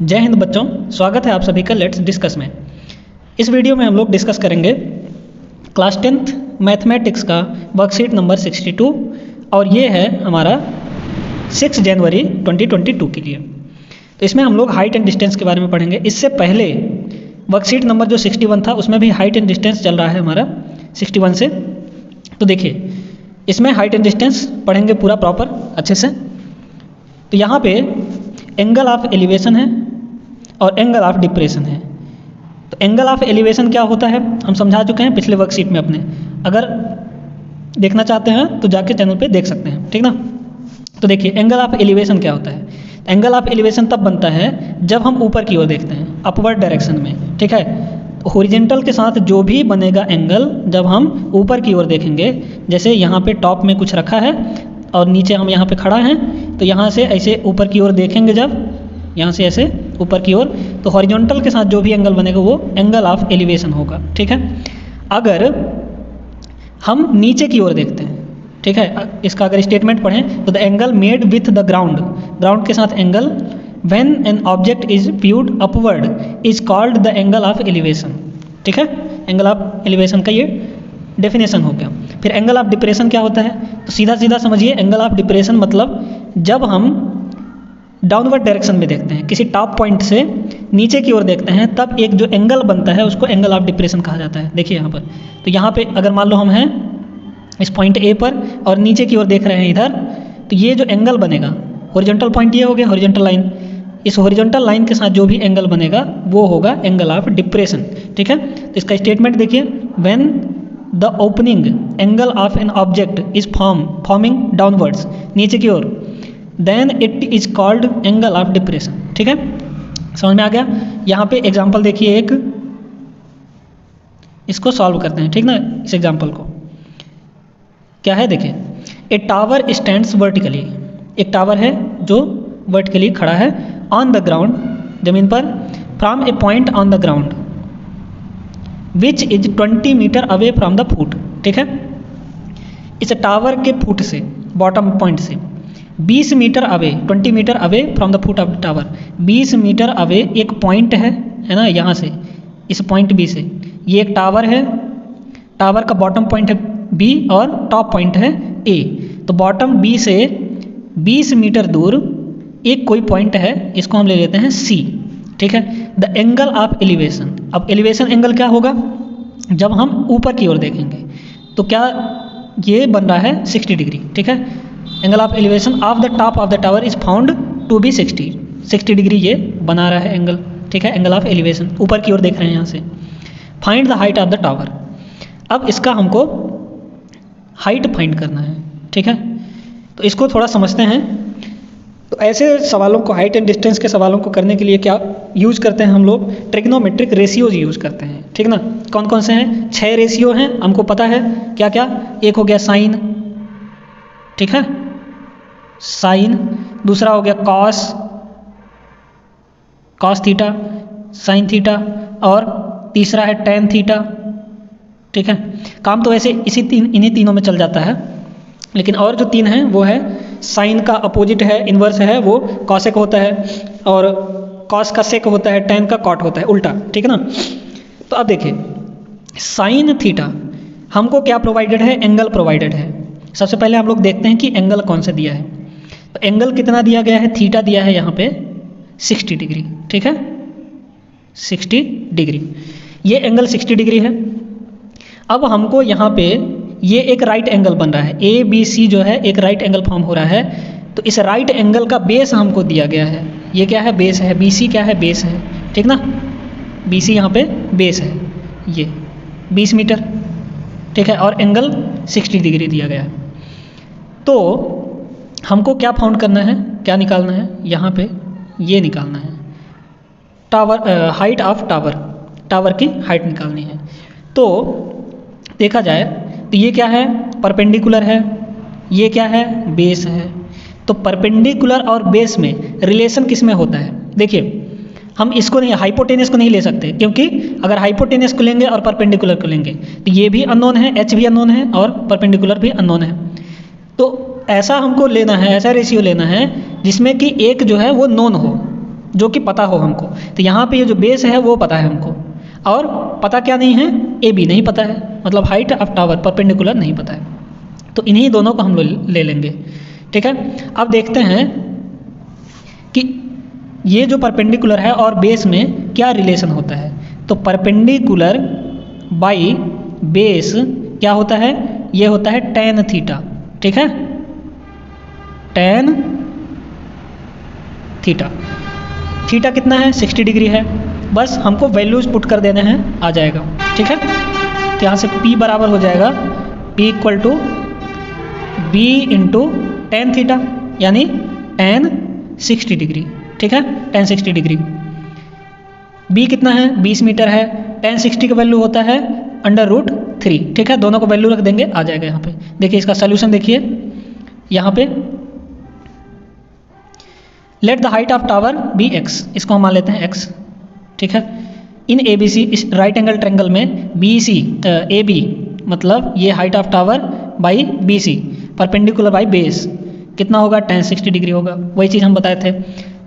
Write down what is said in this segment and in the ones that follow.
जय हिंद बच्चों, स्वागत है आप सभी का लेट्स डिस्कस में। इस वीडियो में हम लोग डिस्कस करेंगे क्लास 10th मैथमेटिक्स का वर्कशीट नंबर 62 और ये है हमारा 6 जनवरी 2022 के लिए। तो इसमें हम लोग हाइट एंड डिस्टेंस के बारे में पढ़ेंगे। इससे पहले वर्कशीट नंबर जो 61 था उसमें भी हाइट एंड डिस्टेंस चल रहा है हमारा 61 से। तो देखिए इसमें हाइट एंड डिस्टेंस पढ़ेंगे पूरा प्रॉपर अच्छे से। तो यहाँ पे एंगल ऑफ एलिवेशन है और एंगल ऑफ डिप्रेशन है। तो एंगल ऑफ एलिवेशन क्या होता है हम समझा चुके हैं पिछले वर्कशीट में अपने। अगर देखना चाहते हैं तो जाके चैनल पे देख सकते हैं, ठीक ना। तो देखिए एंगल ऑफ एलिवेशन क्या होता है। एंगल ऑफ एलिवेशन तब बनता है जब हम ऊपर की ओर देखते हैं, अपवर्ड डायरेक्शन में, ठीक है। हॉरिजॉन्टल के साथ जो भी बनेगा एंगल जब हम ऊपर की ओर देखेंगे, जैसे यहाँ पे टॉप में कुछ रखा है और नीचे हम यहाँ पे खड़ा हैं, तो यहाँ से ऐसे ऊपर की ओर देखेंगे, जब यहाँ से ऐसे ऊपर की ओर, तो हॉरिजॉन्टल के साथ जो भी एंगल बनेगा वो एंगल ऑफ एलिवेशन होगा, ठीक है। अगर हम नीचे की ओर देखते हैं, ठीक है, इसका अगर स्टेटमेंट पढ़ें तो the angle made with the ground के साथ angle when an object is viewed upward is called the angle of elevation, ठीक है। एंगल ऑफ एलिवेशन का ये डेफिनेशन हो गया। फिर एंगल ऑफ डिप्रेशन क्या होता है, तो सीधा सीधा समझिए, एंगल ऑफ डिप्रेशन मतलब जब हम डाउनवर्ड डायरेक्शन में देखते हैं, किसी टॉप पॉइंट से नीचे की ओर देखते हैं, तब एक जो एंगल बनता है उसको एंगल ऑफ डिप्रेशन कहा जाता है। देखिए यहाँ पर, तो यहाँ पे अगर मान लो हम हैं इस पॉइंट ए पर और नीचे की ओर देख रहे हैं इधर, तो ये जो एंगल बनेगा, हॉरिजॉन्टल पॉइंट ये हो गया, हॉरिजॉन्टल लाइन, इस हॉरिजॉन्टल लाइन के साथ जो भी एंगल बनेगा वो होगा एंगल ऑफ डिप्रेशन, ठीक है। तो इसका स्टेटमेंट देखिए, when the opening angle of an object is forming downwards, नीचे की ओर, then it is called angle of depression, ठीक है। समझ में आ गया। यहाँ पे एग्जाम्पल देखिए एक, इसको सॉल्व करते हैं, ठीक ना। इस एग्जाम्पल को क्या है देखिए, ए टावर स्टैंड्स वर्टिकली, एक टावर है जो वर्टिकली खड़ा है, ऑन द ग्राउंड, जमीन पर, from a point on the ground which is 20 metre away from the foot, ठीक है। इस टावर के फुट से, बॉटम पॉइंट से 20 metre away, 20 metre away from the foot of the tower, 20 metre away एक पॉइंट है ना, यहाँ से, इस पॉइंट बी से, ये एक टावर है, टावर का बॉटम पॉइंट है बी और टॉप पॉइंट है ए। तो बॉटम बी से 20 मीटर दूर एक कोई पॉइंट है, इसको हम ले लेते हैं सी, ठीक है। द एंगल ऑफ एलिवेशन, अब एलिवेशन एंगल क्या होगा, जब हम ऊपर की ओर देखेंगे तो क्या ये बन रहा है 60 डिग्री, ठीक है। Angle of elevation of the top of the tower is found to be 60 degree ये बना रहा है एंगल, ठीक है। एंगल ऑफ एलिवेशन ऊपर की ओर देख रहे हैं यहाँ से। Find the height of the tower, अब इसका हमको हाइट फाइंड करना है, ठीक है। तो इसको थोड़ा समझते हैं। तो ऐसे सवालों को, हाइट एंड डिस्टेंस के सवालों को करने के लिए क्या यूज करते हैं हम लोग, ट्रिग्नोमेट्रिक रेशियोज यूज करते हैं, ठीक ना। कौन कौन से हैं, 6 रेशियो हैं, हमको पता है क्या क्या। एक हो गया साइन, ठीक है, साइन। दूसरा हो गया कॉस थीटा, साइन थीटा, और तीसरा है टेन थीटा, ठीक है। काम तो वैसे इन्हीं तीनों में चल जाता है, लेकिन और जो 3 हैं वो है, साइन का अपोजिट है, इन्वर्स है, वो कॉसेक होता है, और कॉस का सेक होता है, टेन का कॉट होता है, उल्टा, ठीक है ना। तो अब देखिए साइन थीटा हमको क्या प्रोवाइडेड है, एंगल प्रोवाइडेड है। सबसे पहले हम लोग देखते हैं कि एंगल कौन सा दिया है। तो एंगल कितना दिया गया है, थीटा दिया है यहाँ पे 60 डिग्री, ठीक है, 60 डिग्री, ये एंगल 60 डिग्री है। अब हमको यहाँ पे ये एक राइट एंगल बन रहा है, ए बी सी जो है एक राइट एंगल फॉर्म हो रहा है। तो इस राइट एंगल का बेस हमको दिया गया है, ये क्या है, बेस है, बी सी क्या है, बेस है, ठीक ना। बी सी यहाँ पे बेस है, ये 20 मीटर, ठीक है, और एंगल 60 डिग्री दिया गया है। तो हमको क्या फाउंड करना है, क्या निकालना है, यहाँ पे ये निकालना है, टावर हाइट ऑफ टावर की हाइट निकालनी है। तो देखा जाए तो ये क्या है, परपेंडिकुलर है, ये क्या है, बेस है। तो परपेंडिकुलर और बेस में रिलेशन किस में होता है, देखिए हम इसको नहीं, हाइपोटेनस को नहीं ले सकते, क्योंकि अगर हाइपोटेनस को लेंगे और परपेंडिकुलर को लेंगे तो ये भी अननोन है, एच भी अननोन है, और परपेंडिकुलर भी अननोन है। तो ऐसा हमको लेना है, ऐसा रेशियो लेना है जिसमें कि एक जो है वो नोन हो, जो कि पता हो हमको। तो यहाँ पे ये जो बेस है वो पता है हमको, और पता क्या नहीं है, ए बी नहीं पता है, मतलब हाइट ऑफ टावर परपेंडिकुलर नहीं पता है। तो इन्हीं दोनों को हम लोग ले लेंगे, ठीक है। अब देखते हैं कि ये जो परपेंडिकुलर है और बेस में क्या रिलेशन होता है। तो परपेंडिकुलर बाई बेस क्या होता है, ये होता है tan थीटा, ठीक है, tan थीटा। थीटा कितना है, 60 डिग्री है। बस हमको वैल्यूज पुट कर देने हैं, आ जाएगा, ठीक है। तो यहाँ से P बराबर हो जाएगा P equal to B into tan theta, यानी tan 60 डिग्री, ठीक है, tan 60 डिग्री। B कितना है, 20 मीटर है। tan 60 का वैल्यू होता है √3, ठीक है। दोनों को वैल्यू रख देंगे, आ जाएगा यहाँ पे। देखिए इसका सोल्यूशन देखिए यहाँ पे, let the height of tower be x, इसको हम मान लेते हैं x, ठीक है। इन ए बी सी, इस राइट एंगल ट्रायंगल में बी सी ए बी, मतलब ये height of tower by B C, perpendicular by base कितना होगा, tan 60 डिग्री होगा। वही चीज़ हम बताए थे।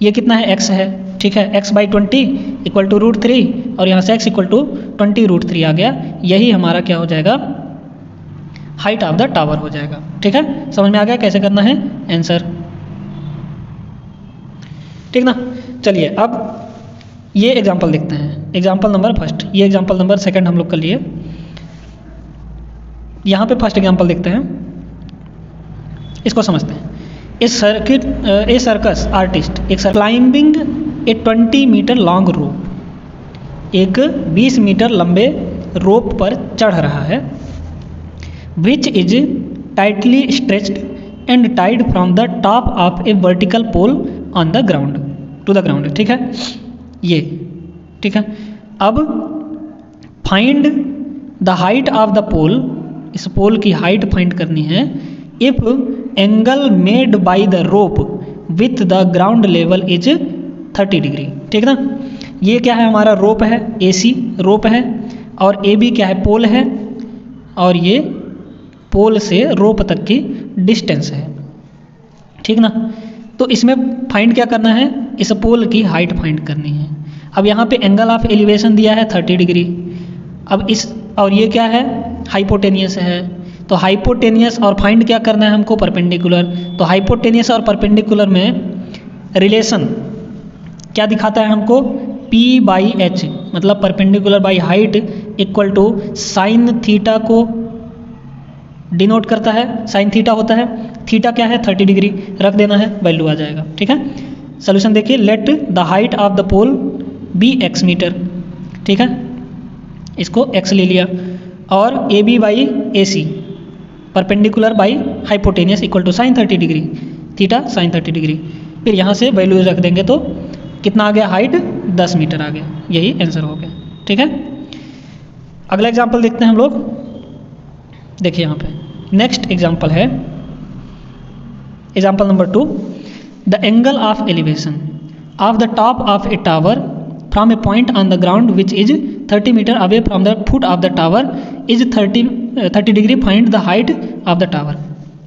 ये कितना है, x है, ठीक है, x बाई 20 इक्वल टू √3, और यहाँ से x इक्वल टू 20√3 आ गया। यही हमारा क्या हो जाएगा, हाइट ऑफ द टावर हो जाएगा, ठीक है। समझ में आ गया कैसे करना है आंसर, ठीक ना। चलिए अब ये एग्जांपल देखते हैं, एग्जांपल नंबर फर्स्ट, ये एग्जांपल नंबर सेकंड हम लोग कर लिए। यहाँ पे फर्स्ट एग्जांपल देखते हैं, इसको समझते हैं। A circus artist climbing a 20 metre long rope, एक 20 मीटर लंबे रोप पर चढ़ रहा है, which is tightly stretched and tied from the top of a vertical pole on the ground to the ground, ठीक है, ये, ठीक है। अब find the height of the pole, इस पोल की हाइट फाइंड करनी है। If angle made by the rope with the ground level is 30 degree, ठीक ना। ये क्या है, हमारा रोप है, AC रोप है, और AB क्या है, पोल है, और ये पोल से रोप तक की डिस्टेंस है, ठीक ना। तो इसमें फाइंड क्या करना है, इस पोल की हाइट फाइंड करनी है। अब यहाँ पे एंगल ऑफ एलिवेशन दिया है 30 डिग्री। अब इस, और ये क्या है, हाइपोटेनियस है। तो हाइपोटेनियस और फाइंड क्या करना है हमको, परपेंडिकुलर। तो हाइपोटेनियस और परपेंडिकुलर में रिलेशन क्या दिखाता है हमको, P/H, मतलब perpendicular by height equal to sine theta को डिनोट करता है, साइन थीटा होता है। थीटा क्या है, 30 डिग्री, रख देना है, वैल्यू आ जाएगा, ठीक है। सोल्यूशन देखिए, let the height of the pole be x metre, ठीक है, इसको x ले लिया, और AB by AC, perpendicular by hypotenuse equal to sine 30 degree, theta sine 30 degree. फिर यहाँ से वैल्यूज रख देंगे तो कितना आ गया, हाइट 10 मीटर आ गया, यही आंसर हो गया, ठीक है। अगला एग्जाम्पल देखते हैं हम लोग। देखिए यहाँ पे नेक्स्ट एग्जाम्पल है example number 2, the angle of elevation of the top of a tower from a point on the ground which is 30 metre away from the foot of the tower is 30 degree, find the height of the tower.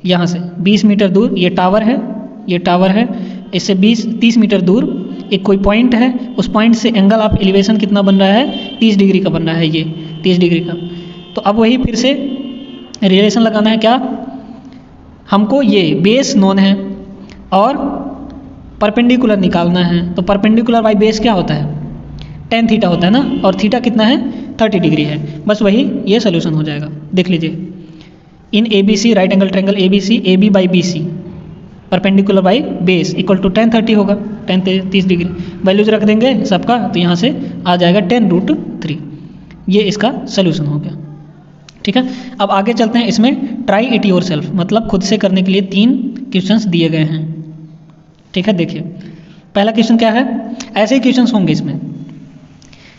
यहाँ से 20 metre दूर ये tower है, ये tower है, इससे 30 metre दूर एक कोई पॉइंट है, उस पॉइंट से एंगल ऑफ एलिवेशन कितना बन रहा है, 30 डिग्री का बन रहा है, ये 30 डिग्री का। तो अब वही फिर से रिलेशन लगाना है, क्या हमको, ये बेस नोन है और परपेंडिकुलर निकालना है। तो परपेंडिकुलर बाई बेस क्या होता है, tan थीटा होता है ना, और थीटा कितना है, 30 डिग्री है। बस वही ये सोल्यूशन हो जाएगा, देख लीजिए। In ABC right angle triangle ABC, AB by BC, perpendicular by base equal to tan 30 होगा, tan 30 डिग्री, वैल्यूज रख देंगे सबका, तो यहाँ से आ जाएगा tan√3। ये इसका सोल्यूशन हो गया, ठीक है। अब आगे चलते हैं, इसमें ट्राई इट योर सेल्फ, मतलब खुद से करने के लिए 3 क्वेश्चंस दिए गए हैं, ठीक है। देखिए पहला क्वेश्चन क्या है, ऐसे ही क्वेश्चंस होंगे इसमें।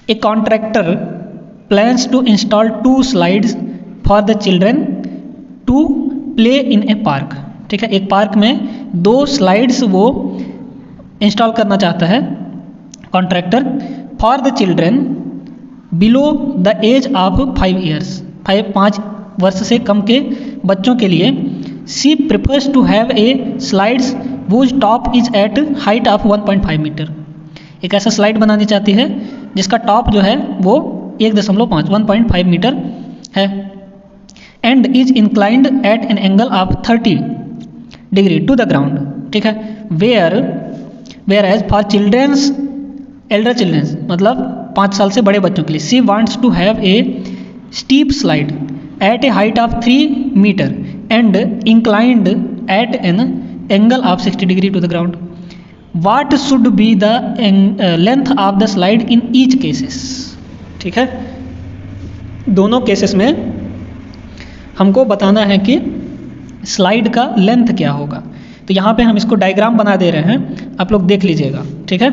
A contractor plans to install 2 slides for the children to play in a park, ठीक है। एक पार्क में 2 स्लाइड्स वो इंस्टॉल करना चाहता है contractor, for the children below the age of 5 years, 5 वर्ष से कम के बच्चों के लिए। She prefers to have a slides whose top is at height of 1.5 metre. एक ऐसा स्लाइड बनानी चाहती है जिसका टॉप जो है वो 1.5 मीटर है and is inclined at an angle of 30 degree to the ground, ठीक है। Whereas for childrens, elder childrens मतलब 5 साल से बड़े बच्चों के लिए, she wants to have a steep slide at a height of 3 metre and inclined at an angle of 60 degree to the ground. What should be the length of the slide in each cases, ठीक है। दोनों cases में हमको बताना है कि slide का length क्या होगा। तो यहाँ पे हम इसको डायग्राम बना दे रहे हैं, आप लोग देख लीजिएगा, ठीक है।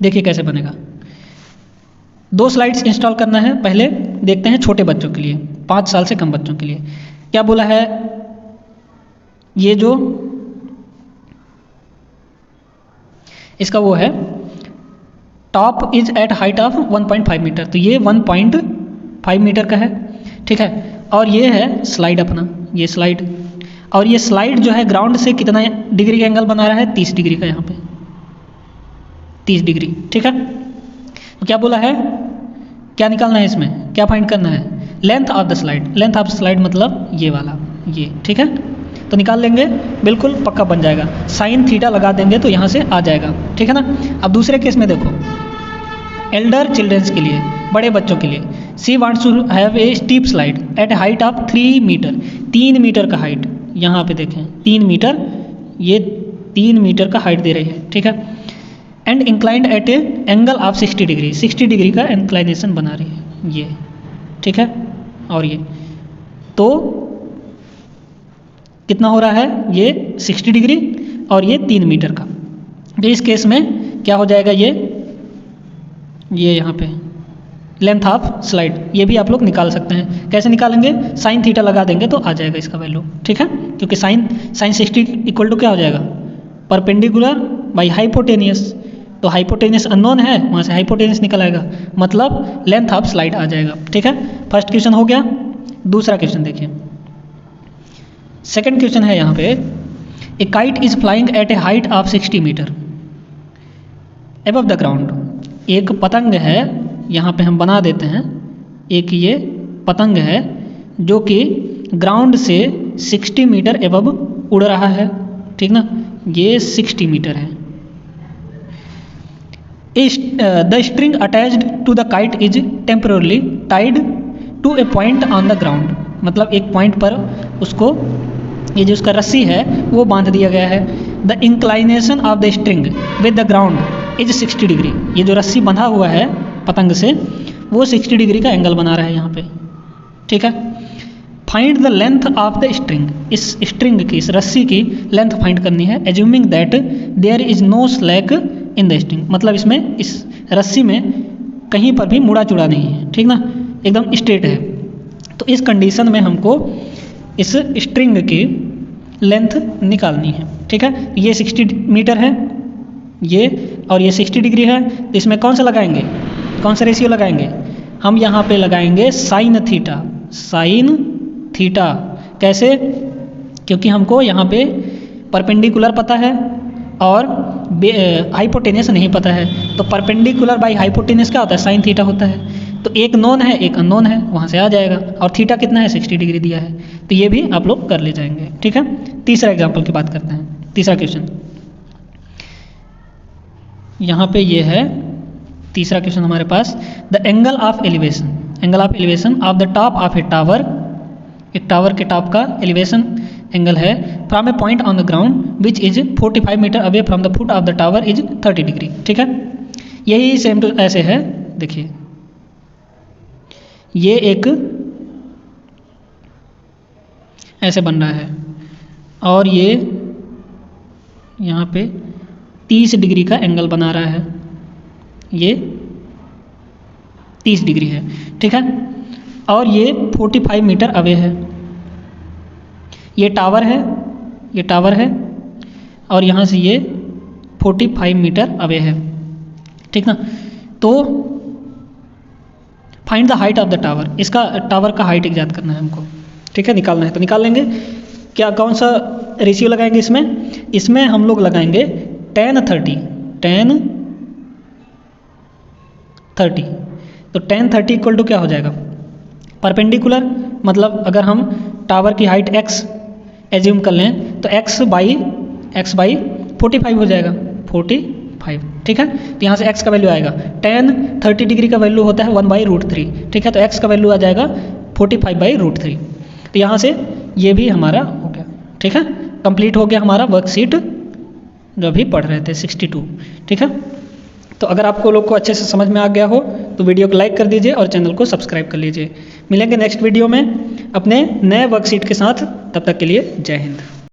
देखिए कैसे बनेगा। 2 स्लाइड्स इंस्टॉल करना है। पहले देखते हैं छोटे बच्चों के लिए, 5 साल से कम बच्चों के लिए। क्या बोला है, ये जो इसका वो है top is at height of 1.5 metre, तो ये 1.5 मीटर का है, ठीक है। और ये है स्लाइड अपना, ये स्लाइड, और ये स्लाइड जो है ग्राउंड से कितना डिग्री का एंगल बना रहा है, 30 डिग्री का, यहाँ पे 30 डिग्री, ठीक है। तो क्या बोला है, क्या निकालना है इसमें, क्या फाइंड करना है, length of the slide. Length of slide मतलब ये वाला, ये, ठीक है। तो निकाल लेंगे, बिल्कुल पक्का बन जाएगा। साइन थीटा लगा देंगे तो यहाँ से आ जाएगा, ठीक है ना। अब दूसरे केस में देखो, एल्डर चिल्ड्रंस के लिए, बड़े बच्चों के लिए, she wants to have a steep slide at height of 3 metre, 3 metre का हाइट, यहाँ पे देखें 3 मीटर, ये 3 मीटर का हाइट दे रही है, ठीक है। And inclined eight A angle of 60 degree, 60 degree का इंक्लाइनेशन बना रही है ये, ठीक है। और ये तो कितना हो रहा है, ये 60 डिग्री और ये 3 मीटर का। तो इस केस में क्या हो जाएगा, ये यहाँ पे लेंथ ऑफ स्लाइड, ये भी आप लोग निकाल सकते हैं। कैसे निकालेंगे, साइन थीटा लगा देंगे तो आ जाएगा इसका वैल्यू, ठीक है। क्योंकि साइन 60 इक्वल टू क्या हो जाएगा, परपेंडिकुलर बाई हाइपोटेनियस, तो हाइपोटेनियस अननोन है, वहाँ से हाइपोटेनियस निकल आएगा, मतलब लेंथ ऑफ स्लाइड आ जाएगा, ठीक है। फर्स्ट क्वेश्चन हो गया। दूसरा क्वेश्चन देखिए, सेकेंड क्वेश्चन है यहाँ पे, a kite is flying at a height of 60 metre above the ground. एक पतंग है, यहाँ पे हम बना देते हैं, एक ये पतंग है जो कि ग्राउंड से 60 मीटर एबव उड़ रहा है, ठीक ना, ये 60 मीटर है। The string attached to the kite is temporarily tied to a point on the ground, मतलब एक पॉइंट पर उसको, ये जो उसका रस्सी है वो बांध दिया गया है। The inclination of the string with the ground is 60 degree, ये जो रस्सी बंधा हुआ है पतंग से वो 60 डिग्री का एंगल बना रहा है यहाँ पे, ठीक है। Find the length of the string, इस स्ट्रिंग की, इस रस्सी की लेंथ फाइंड करनी है। Assuming that there is no slack in the string, मतलब इसमें, इस रस्सी में कहीं पर भी मुड़ा चुड़ा नहीं है, ठीक ना, एकदम स्ट्रेट है। तो इस कंडीशन में हमको इस स्ट्रिंग की लेंथ निकालनी है, ठीक है। ये 60 मीटर है ये, और ये 60 डिग्री है, तो इसमें कौन सा लगाएंगे, कौन सा रेशियो लगाएंगे, हम यहाँ पे लगाएंगे साइन थीटा। साइन थीटा कैसे, क्योंकि हमको यहाँ पे परपेंडिकुलर पता है और हाइपोटेनियस नहीं पता है, तो परपेंडिकुलर बाई हाइपोटेनियस क्या होता है, साइन थीटा होता है। तो एक नोन है, एक अननोन है, वहाँ से आ जाएगा, और थीटा कितना है, 60 डिग्री दिया है, तो ये भी आप लोग कर ले जाएंगे, ठीक है। तीसरा एग्जाम्पल की बात करते हैं, तीसरा क्वेश्चन यहाँ पे ये है। तीसरा क्वेश्चन हमारे पास, the angle of elevation, angle of elevation of the top of a tower, एक टावर के टॉप का एलिवेशन एंगल है, from a point on the ground which is 45 metre away from the foot of the tower is 30 degree, ठीक है। यही same to ऐसे है, देखिए ये एक ऐसे बन रहा है, और ये यहाँ पे 30 डिग्री का एंगल बना रहा है, ये 30 डिग्री है, ठीक है। और ये 45 मीटर अवे है, ये टावर है, ये टावर है, और यहाँ से ये 45 मीटर अवे है, ठीक ना। तो find the height of the tower, इसका टावर का हाइट ज्ञात करना है हमको, ठीक है, निकालना है। तो निकाल लेंगे, क्या कौन सा रेशियो लगाएंगे इसमें, इसमें हम लोग लगाएंगे tan 30, tan 30। तो tan 30 इक्वल टू क्या हो जाएगा, परपेंडिकुलर मतलब अगर हम टावर की हाइट x एज्यूम कर लें तो x बाई 45 हो जाएगा, 45, ठीक है। तो यहाँ से x का वैल्यू आएगा, tan 30 डिग्री का वैल्यू होता है 1/√3, ठीक है। तो x का वैल्यू आ जाएगा 45/√3। तो यहाँ से ये भी हमारा हो गया, ठीक है। कंप्लीट हो गया हमारा वर्कशीट जो अभी पढ़ रहे थे 62, ठीक है। तो अगर आपको लोग को अच्छे से समझ में आ गया हो तो वीडियो को लाइक कर दीजिए और चैनल को सब्सक्राइब कर लीजिए। मिलेंगे नेक्स्ट वीडियो में अपने नए वर्कशीट के साथ, तब तक के लिए जय हिंद।